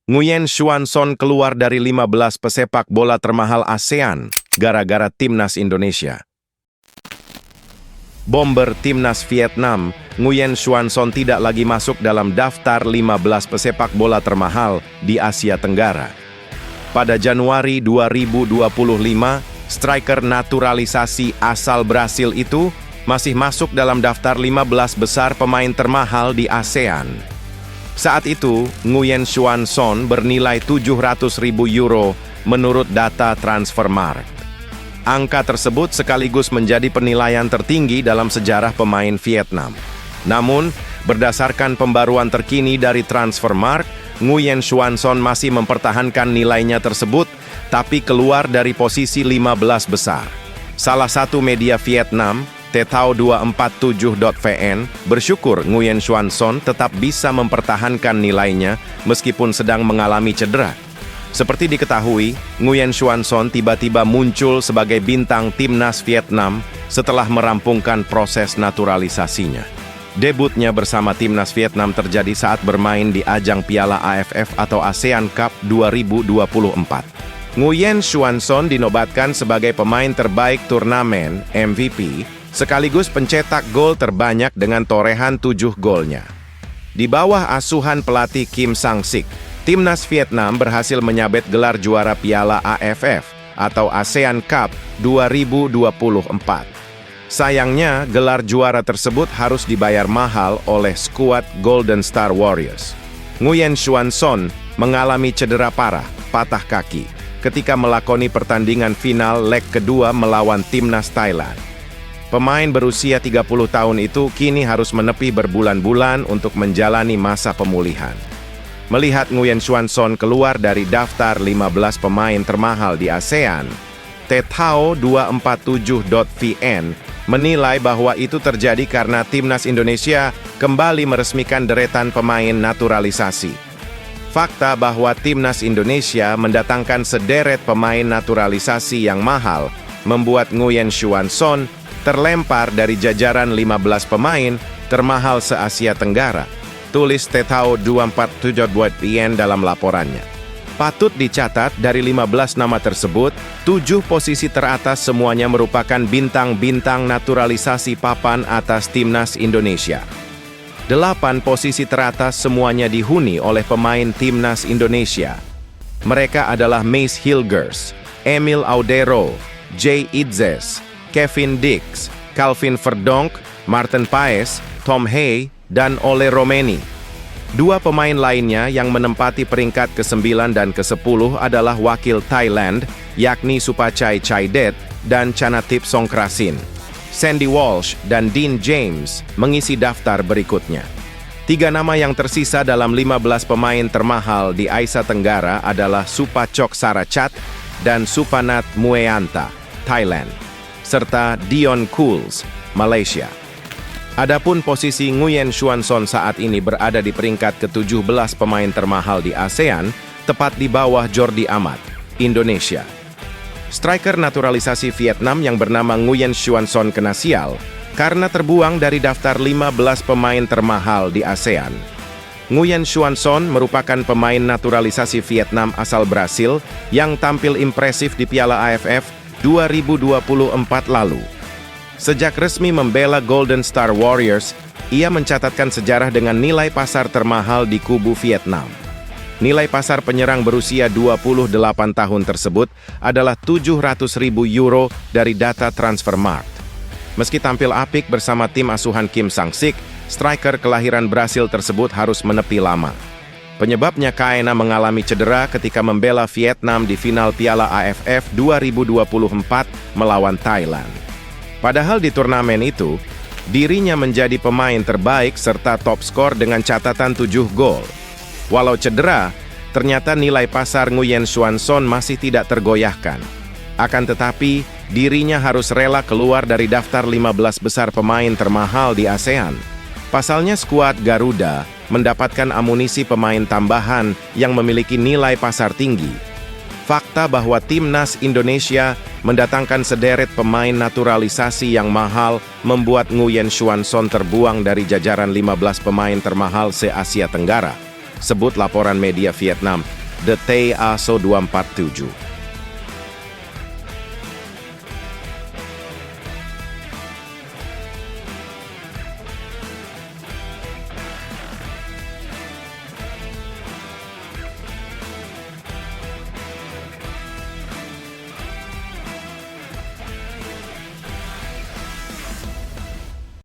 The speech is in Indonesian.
Nguyen Xuan Son keluar dari 15 pesepak bola termahal ASEAN gara-gara timnas Indonesia. Bomber timnas Vietnam, Nguyen Xuan Son tidak lagi masuk dalam daftar 15 pesepak bola termahal di Asia Tenggara. Pada Januari 2025, striker naturalisasi asal Brasil itu masih masuk dalam daftar 15 besar pemain termahal di ASEAN. Saat itu, Nguyen Xuan Son bernilai 700.000 euro menurut data Transfermarkt. Angka tersebut sekaligus menjadi penilaian tertinggi dalam sejarah pemain Vietnam. Namun, berdasarkan pembaruan terkini dari Transfermarkt, Nguyen Xuan Son masih mempertahankan nilainya tersebut, tapi keluar dari posisi 15 besar. Salah satu media Vietnam, Tetao247.vn, bersyukur Nguyen Xuan Son tetap bisa mempertahankan nilainya meskipun sedang mengalami cedera. Seperti diketahui, Nguyen Xuan Son tiba-tiba muncul sebagai bintang timnas Vietnam setelah merampungkan proses naturalisasinya. Debutnya bersama timnas Vietnam terjadi saat bermain di ajang Piala AFF atau ASEAN Cup 2024. Nguyen Xuan Son dinobatkan sebagai pemain terbaik turnamen (MVP), sekaligus pencetak gol terbanyak dengan torehan 7 golnya. Di bawah asuhan pelatih Kim Sang-sik, timnas Vietnam berhasil menyabet gelar juara Piala AFF atau ASEAN Cup 2024. Sayangnya, gelar juara tersebut harus dibayar mahal oleh skuad Golden Star Warriors. Nguyen Xuan Son mengalami cedera parah, patah kaki, ketika melakoni pertandingan final leg kedua melawan timnas Thailand. Pemain berusia 30 tahun itu kini harus menepi berbulan-bulan untuk menjalani masa pemulihan. Melihat Nguyen Xuan Son keluar dari daftar 15 pemain termahal di ASEAN, Tetao247.vn menilai bahwa itu terjadi karena timnas Indonesia kembali meresmikan deretan pemain naturalisasi. Fakta bahwa timnas Indonesia mendatangkan sederet pemain naturalisasi yang mahal membuat Nguyen Xuan Son terlempar dari jajaran 15 pemain termahal se-Asia Tenggara, tulis Tetao247.vn dalam laporannya. Patut dicatat, dari 15 nama tersebut, 7 posisi teratas semuanya merupakan bintang-bintang naturalisasi papan atas timnas Indonesia. 8 posisi teratas semuanya dihuni oleh pemain timnas Indonesia. Mereka adalah Mace Hilgers, Emil Audero, Jay Idzes, Kevin Dix, Calvin Verdonk, Martin Paes, Tom Hay, dan Ole Romeni. 2 pemain lainnya yang menempati peringkat ke-9 dan ke-10 adalah wakil Thailand, yakni Supachai Chaidet dan Chanatip Songkrasin. Sandy Walsh dan Dean James mengisi daftar berikutnya. 3 nama yang tersisa dalam 15 pemain termahal di Asia Tenggara adalah Supachok Sarachat dan Supanat Mueanta, Thailand, serta Dion Cools, Malaysia. Adapun posisi Nguyen Xuan Son saat ini berada di peringkat ke-17 pemain termahal di ASEAN, tepat di bawah Jordi Amat, Indonesia. Striker naturalisasi Vietnam yang bernama Nguyen Xuan Son kena sial karena terbuang dari daftar 15 pemain termahal di ASEAN. Nguyen Xuan Son merupakan pemain naturalisasi Vietnam asal Brasil yang tampil impresif di Piala AFF 2024 lalu. Sejak resmi membela Golden Star Warriors, ia mencatatkan sejarah dengan nilai pasar termahal di kubu Vietnam. Nilai pasar penyerang berusia 28 tahun tersebut adalah 700.000 euro dari data Transfermarkt. Meski tampil apik bersama tim asuhan Kim Sang-sik, striker kelahiran Brasil tersebut harus menepi lama. Penyebabnya karena mengalami cedera ketika membela Vietnam di final Piala AFF 2024 melawan Thailand. Padahal di turnamen itu, dirinya menjadi pemain terbaik serta top skor dengan catatan 7 gol. Walau cedera, ternyata nilai pasar Nguyen Xuan Son masih tidak tergoyahkan. Akan tetapi, dirinya harus rela keluar dari daftar 15 besar pemain termahal di ASEAN. Pasalnya skuad Garuda mendapatkan amunisi pemain tambahan yang memiliki nilai pasar tinggi. Fakta bahwa timnas Indonesia mendatangkan sederet pemain naturalisasi yang mahal membuat Nguyen Xuan Son terbuang dari jajaran 15 pemain termahal se-Asia Tenggara, sebut laporan media Vietnam The Tay Aso 247.